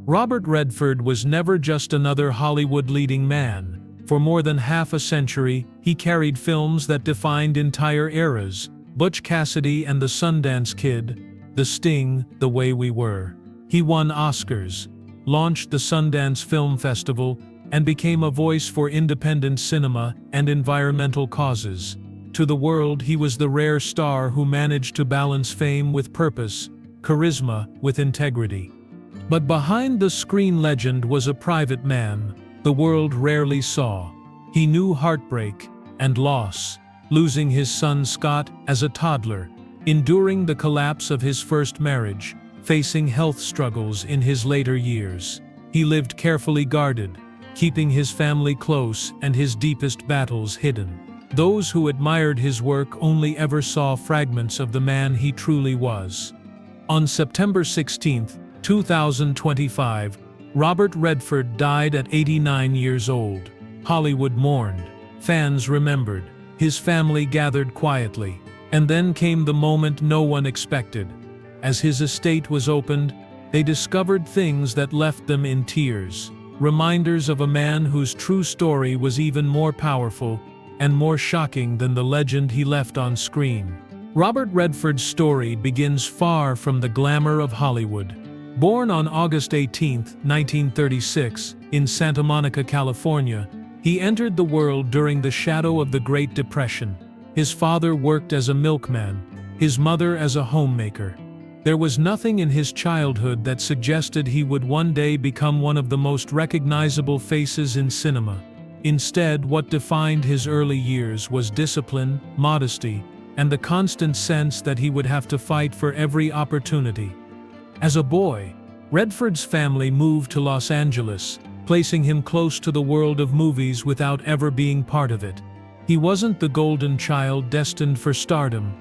Robert Redford was never just another Hollywood leading man. For more than half a century, he carried films that defined entire eras: Butch Cassidy and the Sundance Kid, The Sting, The Way We Were. He won Oscars, launched the Sundance Film Festival, and became a voice for independent cinema and environmental causes. To the world, he was the rare star who managed to balance fame with purpose, charisma with integrity. But behind the screen legend was a private man the world rarely saw. He knew heartbreak and loss, losing his son Scott as a toddler, enduring the collapse of his first marriage, facing health struggles in his later years. He lived carefully guarded, keeping his family close and his deepest battles hidden. Those who admired his work only ever saw fragments of the man he truly was. On September 16, 2025, Robert Redford died at 89 years old. Hollywood mourned. Fans remembered. His family gathered quietly. And then came the moment no one expected. As his estate was opened, they discovered things that left them in tears. Reminders of a man whose true story was even more powerful and more shocking than the legend he left on screen. Robert Redford's story begins far from the glamour of Hollywood. Born on August 18, 1936, in Santa Monica, California, he entered the world during the shadow of the Great Depression. His father worked as a milkman, his mother as a homemaker. There was nothing in his childhood that suggested he would one day become one of the most recognizable faces in cinema. Instead, what defined his early years was discipline, modesty, and the constant sense that he would have to fight for every opportunity. As a boy, Redford's family moved to Los Angeles, placing him close to the world of movies without ever being part of it. He wasn't the golden child destined for stardom.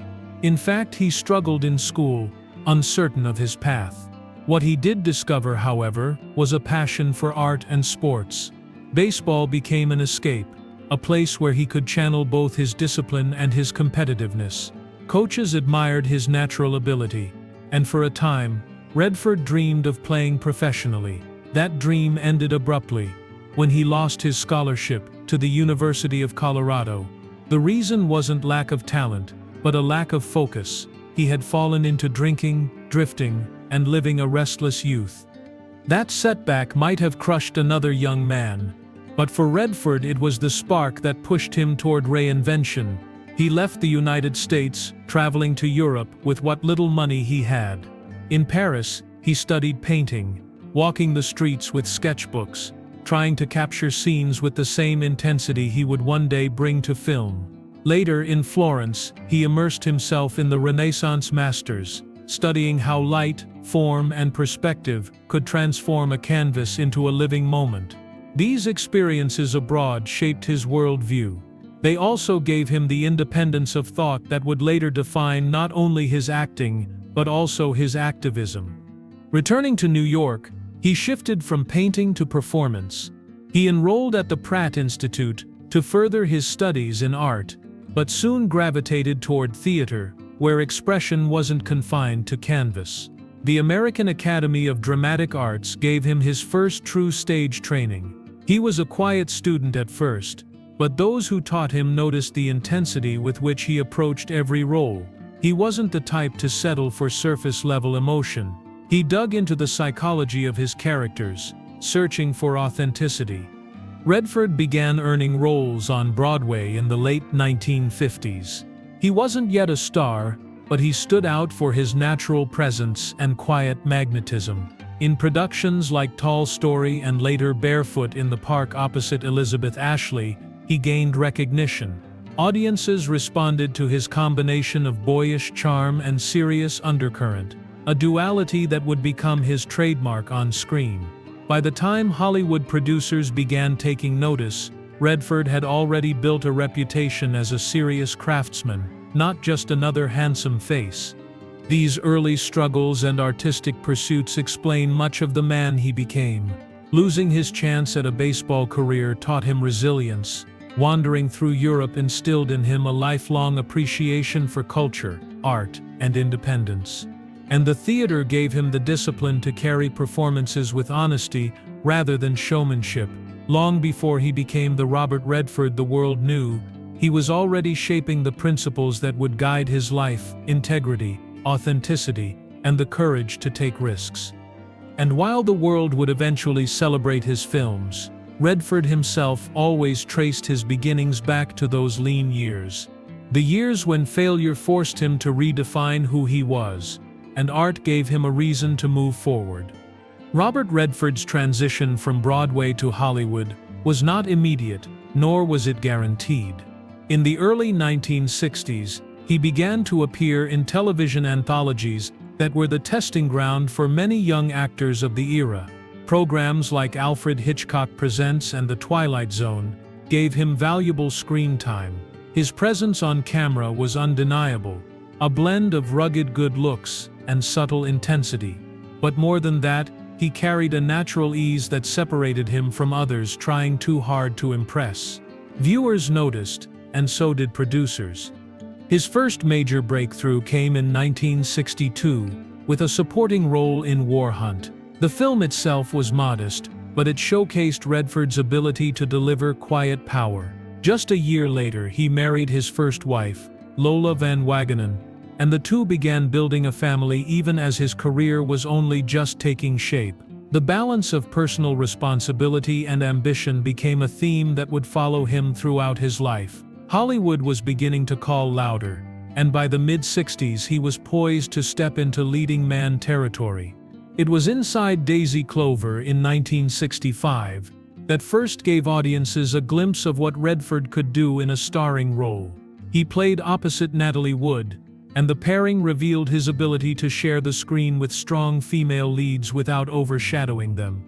In fact, he struggled in school, uncertain of his path. What he did discover, however, was a passion for art and sports. Baseball became an escape, a place where he could channel both his discipline and his competitiveness. Coaches admired his natural ability, and for a time, Redford dreamed of playing professionally. That dream ended abruptly, when he lost his scholarship to the University of Colorado. The reason wasn't lack of talent, but a lack of focus. He had fallen into drinking, drifting, and living a restless youth. That setback might have crushed another young man, but for Redford it was the spark that pushed him toward reinvention. He left the United States, traveling to Europe with what little money he had. In Paris, he studied painting, walking the streets with sketchbooks, trying to capture scenes with the same intensity he would one day bring to film. Later, in Florence, he immersed himself in the Renaissance masters, studying how light, form, and perspective could transform a canvas into a living moment. These experiences abroad shaped his worldview. They also gave him the independence of thought that would later define not only his acting, but also his activism. Returning to New York, he shifted from painting to performance. He enrolled at the Pratt Institute to further his studies in art, but soon gravitated toward theater, where expression wasn't confined to canvas. The American Academy of Dramatic Arts gave him his first true stage training. He was a quiet student at first, but those who taught him noticed the intensity with which he approached every role. He wasn't the type to settle for surface-level emotion. He dug into the psychology of his characters, searching for authenticity. Redford began earning roles on Broadway in the late 1950s. He wasn't yet a star, but he stood out for his natural presence and quiet magnetism. In productions like Tall Story and later Barefoot in the Park opposite Elizabeth Ashley, he gained recognition. Audiences responded to his combination of boyish charm and serious undercurrent, a duality that would become his trademark on screen. By the time Hollywood producers began taking notice, Redford had already built a reputation as a serious craftsman, not just another handsome face. These early struggles and artistic pursuits explain much of the man he became. Losing his chance at a baseball career taught him resilience. Wandering through Europe instilled in him a lifelong appreciation for culture, art, and independence. and the theater gave him the discipline to carry performances with honesty rather than showmanship. Long before he became the Robert Redford the world knew, he was already shaping the principles that would guide his life: integrity, authenticity, and the courage to take risks. And while the world would eventually celebrate his films, Redford himself always traced his beginnings back to those lean years. The years when failure forced him to redefine who he was, and art gave him a reason to move forward. Robert Redford's transition from Broadway to Hollywood was not immediate, nor was it guaranteed. In the early 1960s, he began to appear in television anthologies that were the testing ground for many young actors of the era. Programs like Alfred Hitchcock Presents and The Twilight Zone gave him valuable screen time. His presence on camera was undeniable, a blend of rugged good looks and subtle intensity. But more than that, he carried a natural ease that separated him from others trying too hard to impress. Viewers noticed, and so did producers. His first major breakthrough came in 1962, with a supporting role in War Hunt. The film itself was modest, but it showcased Redford's ability to deliver quiet power. Just a year later, he married his first wife, Lola Van Wagenen, and the two began building a family even as his career was only just taking shape. The balance of personal responsibility and ambition became a theme that would follow him throughout his life. Hollywood was beginning to call louder, and by the mid-60s he was poised to step into leading man territory. It was Inside Daisy Clover in 1965 that first gave audiences a glimpse of what Redford could do in a starring role. He played opposite Natalie Wood, and the pairing revealed his ability to share the screen with strong female leads without overshadowing them,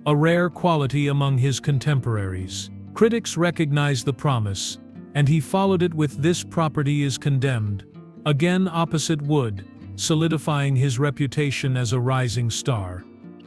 a rare quality among his contemporaries. Critics recognized the promise, and he followed it with This Property is Condemned, again opposite Wood, solidifying his reputation as a rising star.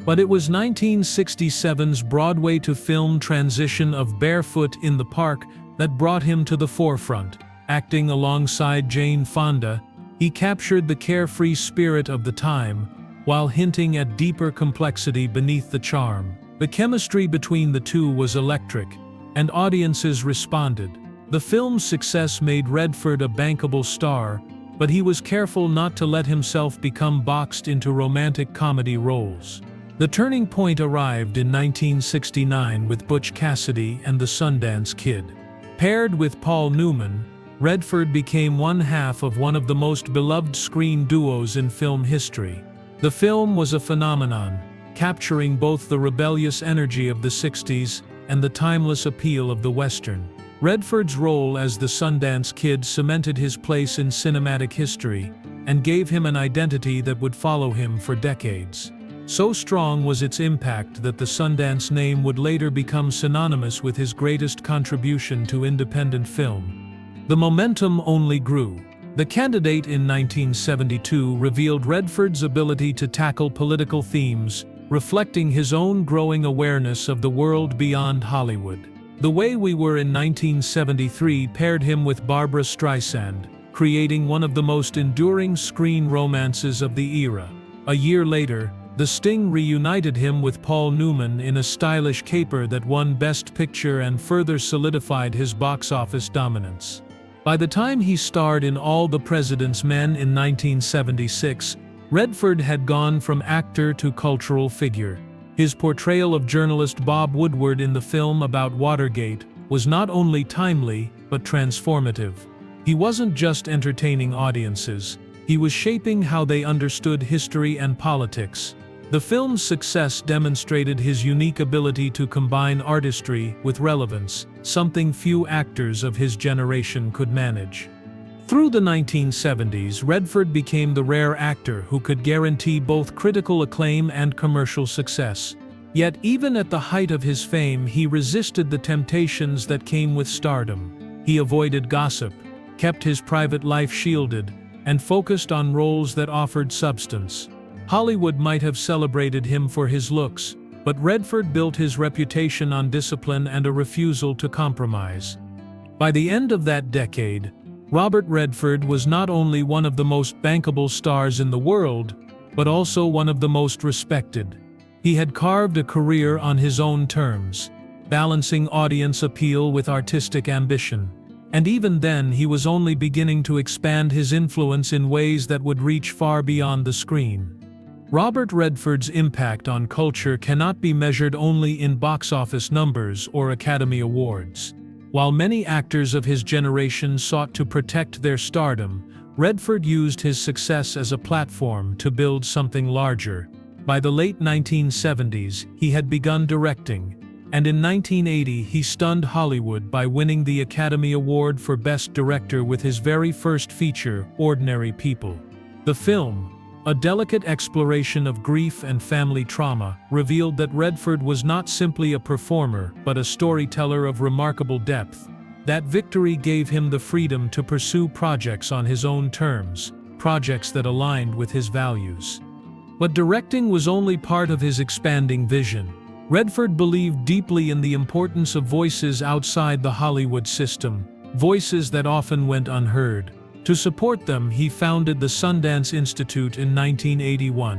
But it was 1967's Broadway to film transition of Barefoot in the Park that brought him to the forefront. Acting alongside Jane Fonda, he captured the carefree spirit of the time, while hinting at deeper complexity beneath the charm. The chemistry between the two was electric, and audiences responded. The film's success made Redford a bankable star, but he was careful not to let himself become boxed into romantic comedy roles. The turning point arrived in 1969 with Butch Cassidy and the Sundance Kid. Paired with Paul Newman, Redford became one half of one of the most beloved screen duos in film history. The film was a phenomenon, capturing both the rebellious energy of the 60s and the timeless appeal of the Western. Redford's role as the Sundance Kid cemented his place in cinematic history and gave him an identity that would follow him for decades. So strong was its impact that the Sundance name would later become synonymous with his greatest contribution to independent film. The momentum only grew. The Candidate in 1972 revealed Redford's ability to tackle political themes, reflecting his own growing awareness of the world beyond Hollywood. The Way We Were in 1973 paired him with Barbra Streisand, creating one of the most enduring screen romances of the era. A year later, The Sting reunited him with Paul Newman in a stylish caper that won Best Picture and further solidified his box office dominance. By the time he starred in All the President's Men in 1976, Redford had gone from actor to cultural figure. His portrayal of journalist Bob Woodward in the film about Watergate was not only timely, but transformative. He wasn't just entertaining audiences, he was shaping how they understood history and politics. The film's success demonstrated his unique ability to combine artistry with relevance, something few actors of his generation could manage. Through the 1970s, Redford became the rare actor who could guarantee both critical acclaim and commercial success. Yet even at the height of his fame, he resisted the temptations that came with stardom. He avoided gossip, kept his private life shielded, and focused on roles that offered substance. Hollywood might have celebrated him for his looks, but Redford built his reputation on discipline and a refusal to compromise. By the end of that decade, Robert Redford was not only one of the most bankable stars in the world, but also one of the most respected. He had carved a career on his own terms, balancing audience appeal with artistic ambition. And even then, he was only beginning to expand his influence in ways that would reach far beyond the screen. Robert Redford's impact on culture cannot be measured only in box office numbers or Academy Awards. While many actors of his generation sought to protect their stardom, Redford used his success as a platform to build something larger. By the late 1970s, he had begun directing, and in 1980 he stunned Hollywood by winning the Academy Award for Best Director with his very first feature, Ordinary People. The film, a delicate exploration of grief and family trauma, revealed that Redford was not simply a performer but a storyteller of remarkable depth. That victory gave him the freedom to pursue projects on his own terms, projects that aligned with his values. But directing was only part of his expanding vision. Redford believed deeply in the importance of voices outside the Hollywood system, voices that often went unheard. To support them, he founded the Sundance Institute in 1981.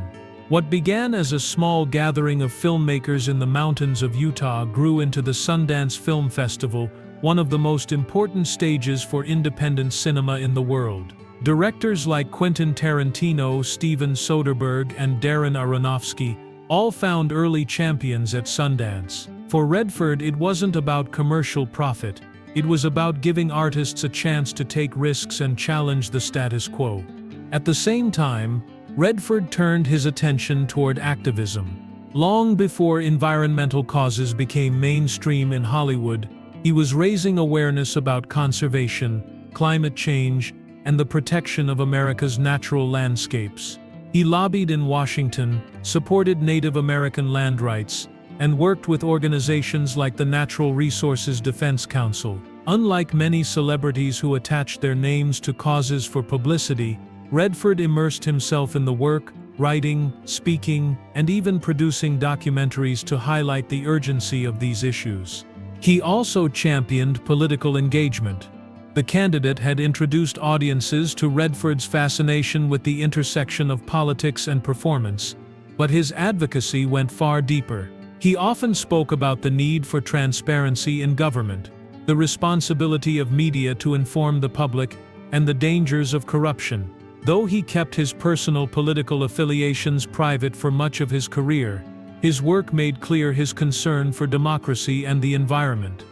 What began as a small gathering of filmmakers in the mountains of Utah grew into the Sundance Film Festival, one of the most important stages for independent cinema in the world. Directors like Quentin Tarantino, Steven Soderbergh, and Darren Aronofsky all found early champions at Sundance. For Redford, it wasn't about commercial profit. It was about giving artists a chance to take risks and challenge the status quo. At the same time, Redford turned his attention toward activism. Long before environmental causes became mainstream in Hollywood, he was raising awareness about conservation, climate change, and the protection of America's natural landscapes. He lobbied in Washington, supported Native American land rights, and worked with organizations like the Natural Resources Defense Council. Unlike many celebrities who attached their names to causes for publicity, Redford immersed himself in the work, writing, speaking, and even producing documentaries to highlight the urgency of these issues. He also championed political engagement. The candidate had introduced audiences to Redford's fascination with the intersection of politics and performance, but his advocacy went far deeper. He often spoke about the need for transparency in government, the responsibility of media to inform the public, and the dangers of corruption. Though he kept his personal political affiliations private for much of his career, his work made clear his concern for democracy and the environment.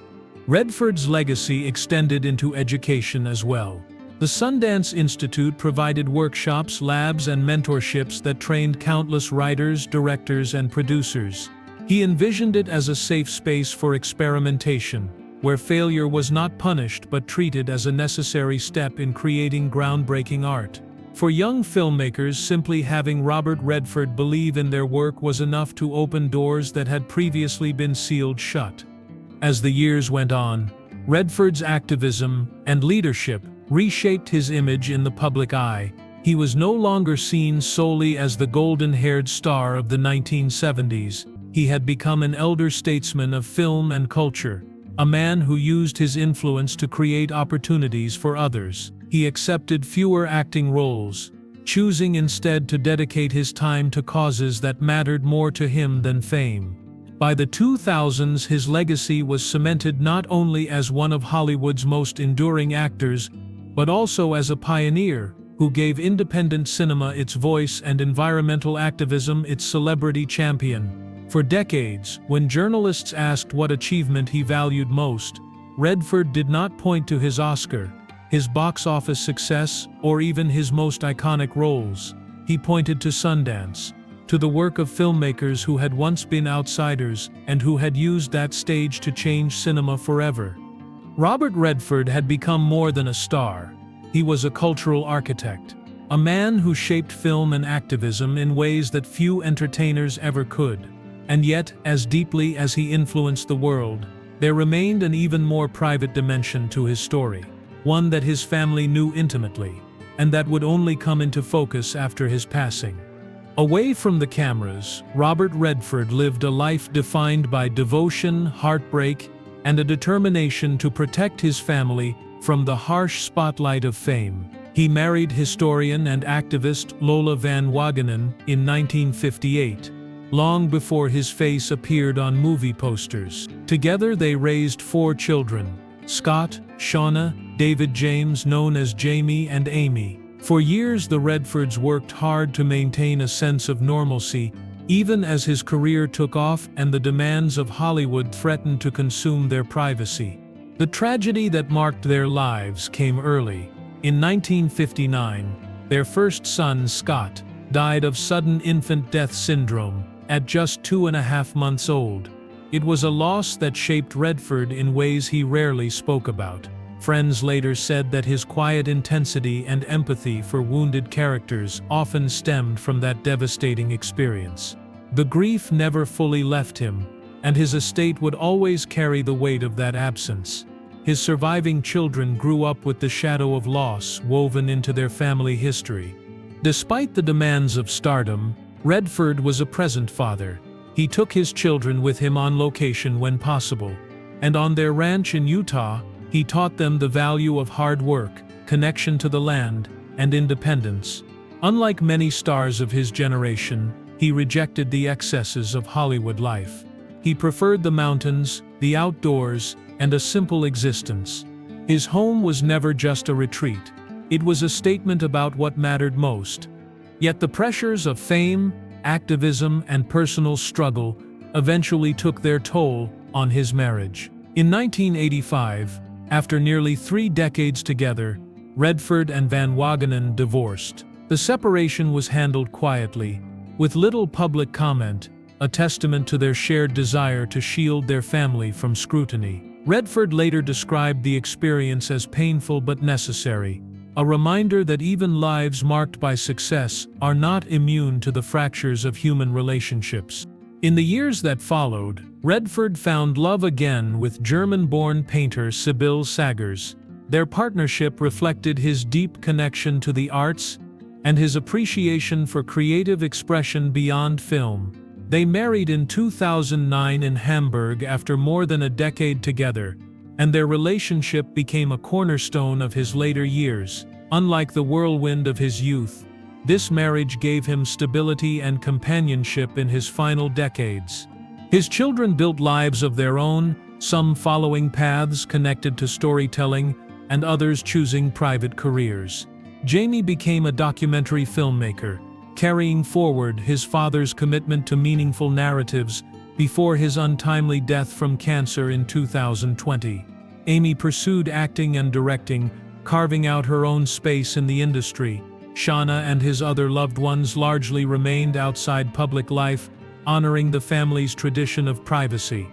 Redford's legacy extended into education as well. The Sundance Institute provided workshops, labs, and mentorships that trained countless writers, directors, and producers. He envisioned it as a safe space for experimentation, where failure was not punished but treated as a necessary step in creating groundbreaking art. For young filmmakers, simply having Robert Redford believe in their work was enough to open doors that had previously been sealed shut. As the years went on, Redford's activism and leadership reshaped his image in the public eye. He was no longer seen solely as the golden-haired star of the 1970s. He had become an elder statesman of film and culture, a man who used his influence to create opportunities for others. He accepted fewer acting roles, choosing instead to dedicate his time to causes that mattered more to him than fame. By the 2000s, his legacy was cemented not only as one of Hollywood's most enduring actors, but also as a pioneer who gave independent cinema its voice and environmental activism its celebrity champion. For decades, when journalists asked what achievement he valued most, Redford did not point to his Oscar, his box office success, or even his most iconic roles. He pointed to Sundance, to the work of filmmakers who had once been outsiders and who had used that stage to change cinema forever. Robert Redford had become more than a star. He was a cultural architect, a man who shaped film and activism in ways that few entertainers ever could. And yet, as deeply as he influenced the world, there remained an even more private dimension to his story, one that his family knew intimately, and that would only come into focus after his passing. Away from the cameras, Robert Redford lived a life defined by devotion, heartbreak, and a determination to protect his family from the harsh spotlight of fame. He married historian and activist Lola Van Wagenen in 1958, long before his face appeared on movie posters. Together they raised 4 children: Scott, Shauna, David James, known as Jamie, and Amy. For years the Redfords worked hard to maintain a sense of normalcy, even as his career took off and the demands of Hollywood threatened to consume their privacy. The tragedy that marked their lives came early. In 1959, their first son, Scott, died of sudden infant death syndrome at just 2.5 months old. It was a loss that shaped Redford in ways he rarely spoke about. Friends later said that his quiet intensity and empathy for wounded characters often stemmed from that devastating experience. The grief never fully left him, and his estate would always carry the weight of that absence. His surviving children grew up with the shadow of loss woven into their family history. Despite the demands of stardom, Redford was a present father. He took his children with him on location when possible, and on their ranch in Utah, he taught them the value of hard work, connection to the land, and independence. Unlike many stars of his generation, he rejected the excesses of Hollywood life. He preferred the mountains, the outdoors, and a simple existence. His home was never just a retreat. It was a statement about what mattered most. Yet the pressures of fame, activism, and personal struggle eventually took their toll on his marriage. In 1985, after nearly 3 decades together, Redford and Van Wagenen divorced. The separation was handled quietly, with little public comment, a testament to their shared desire to shield their family from scrutiny. Redford later described the experience as painful but necessary, a reminder that even lives marked by success are not immune to the fractures of human relationships. In the years that followed, Redford found love again with German-born painter Sibylle Sagers. Their partnership reflected his deep connection to the arts and his appreciation for creative expression beyond film. They married in 2009 in Hamburg after more than a decade together, and their relationship became a cornerstone of his later years. Unlike the whirlwind of his youth, this marriage gave him stability and companionship in his final decades. His children built lives of their own, some following paths connected to storytelling, and others choosing private careers. Jamie became a documentary filmmaker, carrying forward his father's commitment to meaningful narratives before his untimely death from cancer in 2020. Amy pursued acting and directing, carving out her own space in the industry. Shauna and his other loved ones largely remained outside public life, honoring the family's tradition of privacy.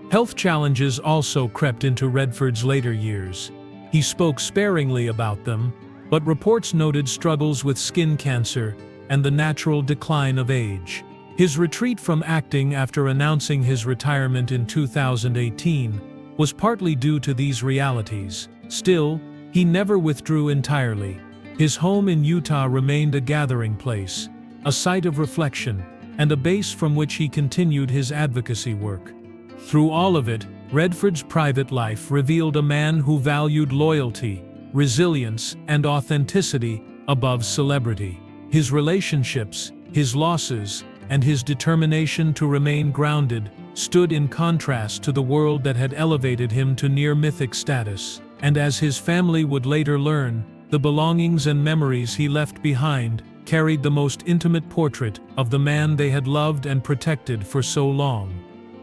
Health challenges also crept into Redford's later years. He spoke sparingly about them, but reports noted struggles with skin cancer and the natural decline of age. His retreat from acting after announcing his retirement in 2018 was partly due to these realities. Still, he never withdrew entirely. His home in Utah remained a gathering place, a site of reflection, and a base from which he continued his advocacy work. Through all of it, Redford's private life revealed a man who valued loyalty, resilience, and authenticity above celebrity. His relationships, his losses, and his determination to remain grounded stood in contrast to the world that had elevated him to near-mythic status. And as his family would later learn, the belongings and memories he left behind carried the most intimate portrait of the man they had loved and protected for so long.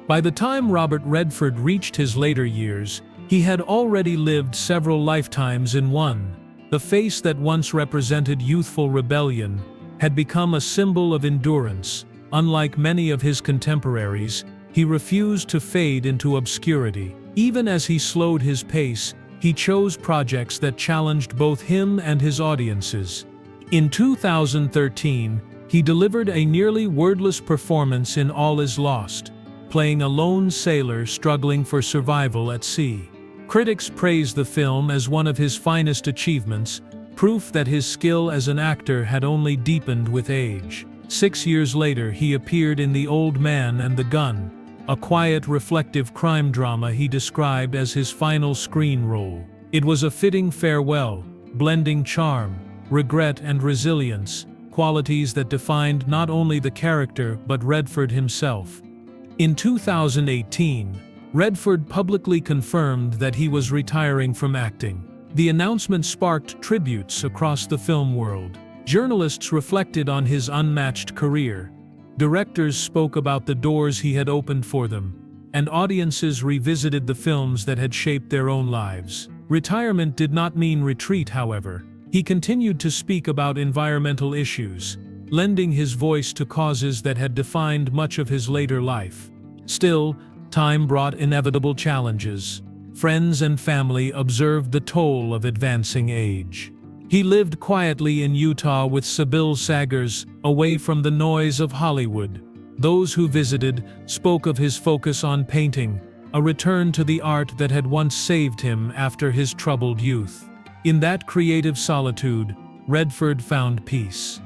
By the time Robert Redford reached his later years, he had already lived several lifetimes in one. The face that once represented youthful rebellion had become a symbol of endurance. Unlike many of his contemporaries, he refused to fade into obscurity. Even as he slowed his pace, he chose projects that challenged both him and his audiences. In 2013, he delivered a nearly wordless performance in All Is Lost, playing a lone sailor struggling for survival at sea. Critics praised the film as one of his finest achievements, proof that his skill as an actor had only deepened with age. 6 years later, he appeared in The Old Man and the Gun, a quiet, reflective crime drama he described as his final screen role. It was a fitting farewell, blending charm, regret and resilience, qualities that defined not only the character but Redford himself. In 2018, Redford publicly confirmed that he was retiring from acting. The announcement sparked tributes across the film world. Journalists reflected on his unmatched career. Directors spoke about the doors he had opened for them, and audiences revisited the films that had shaped their own lives. Retirement did not mean retreat, however. He continued to speak about environmental issues, lending his voice to causes that had defined much of his later life. Still, time brought inevitable challenges. Friends and family observed the toll of advancing age. He lived quietly in Utah with Sybil Sagers, away from the noise of Hollywood. Those who visited spoke of his focus on painting, a return to the art that had once saved him after his troubled youth. In that creative solitude, Redford found peace.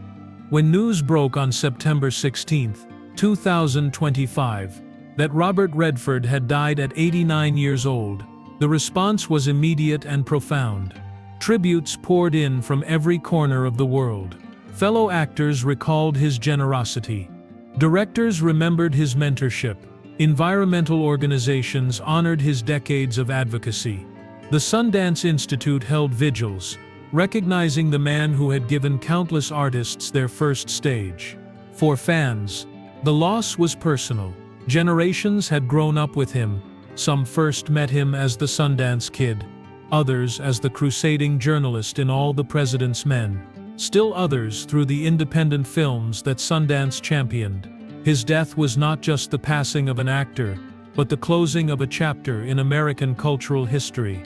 When news broke on September 16, 2025, that Robert Redford had died at 89 years old, the response was immediate and profound. Tributes poured in from every corner of the world. Fellow actors recalled his generosity. Directors remembered his mentorship. Environmental organizations honored his decades of advocacy. The Sundance Institute held vigils, recognizing the man who had given countless artists their first stage. For fans, the loss was personal. Generations had grown up with him. Some first met him as the Sundance Kid, others as the crusading journalist in All the President's Men, still others through the independent films that Sundance championed. His death was not just the passing of an actor, but the closing of a chapter in American cultural history.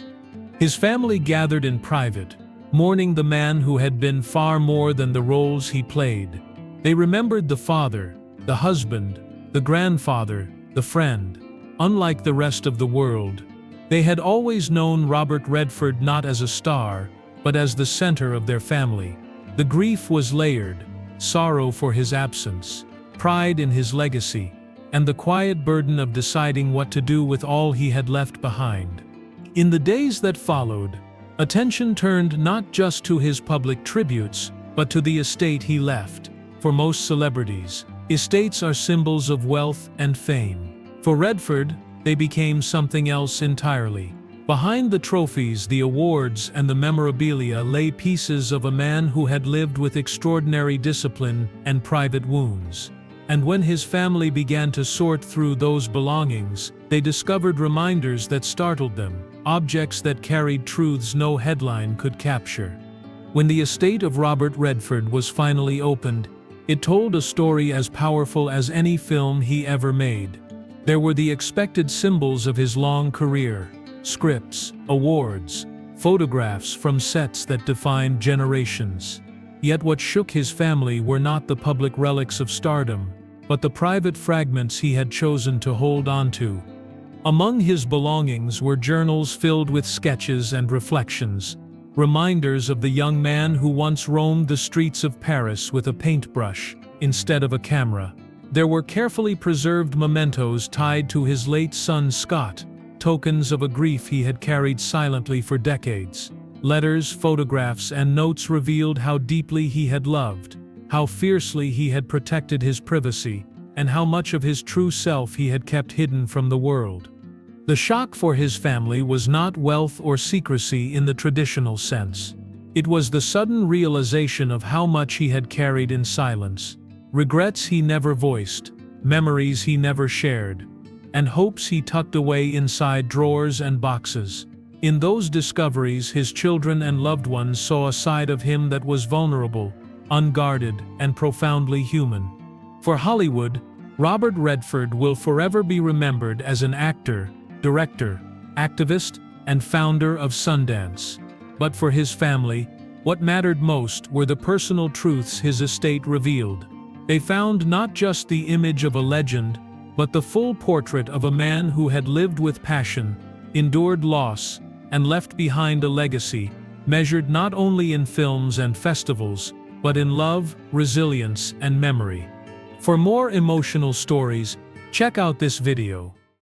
His family gathered in private, mourning the man who had been far more than the roles he played. They remembered the father, the husband, the grandfather, the friend. Unlike the rest of the world, they had always known Robert Redford not as a star, but as the center of their family. The grief was layered: sorrow for his absence, pride in his legacy, and the quiet burden of deciding what to do with all he had left behind. In the days that followed, attention turned not just to his public tributes, but to the estate he left. For most celebrities, estates are symbols of wealth and fame. For Redford, they became something else entirely. Behind the trophies, the awards, and the memorabilia lay pieces of a man who had lived with extraordinary discipline and private wounds. And when his family began to sort through those belongings, they discovered reminders that startled them, objects that carried truths no headline could capture. When the estate of Robert Redford was finally opened, it told a story as powerful as any film he ever made. There were the expected symbols of his long career: scripts, awards, photographs from sets that defined generations. Yet what shook his family were not the public relics of stardom, but the private fragments he had chosen to hold onto. Among his belongings were journals filled with sketches and reflections, reminders of the young man who once roamed the streets of Paris with a paintbrush instead of a camera. There were carefully preserved mementos tied to his late son Scott, tokens of a grief he had carried silently for decades. Letters, photographs, and notes revealed how deeply he had loved, how fiercely he had protected his privacy, and how much of his true self he had kept hidden from the world. The shock for his family was not wealth or secrecy in the traditional sense. It was the sudden realization of how much he had carried in silence. Regrets he never voiced, memories he never shared, and hopes he tucked away inside drawers and boxes. In those discoveries, his children and loved ones saw a side of him that was vulnerable, unguarded, and profoundly human. For Hollywood, Robert Redford will forever be remembered as an actor, director, activist, and founder of Sundance. But for his family, what mattered most were the personal truths his estate revealed. They found not just the image of a legend, but the full portrait of a man who had lived with passion, endured loss, and left behind a legacy, measured not only in films and festivals, but in love, resilience, and memory. For more emotional stories, check out this video.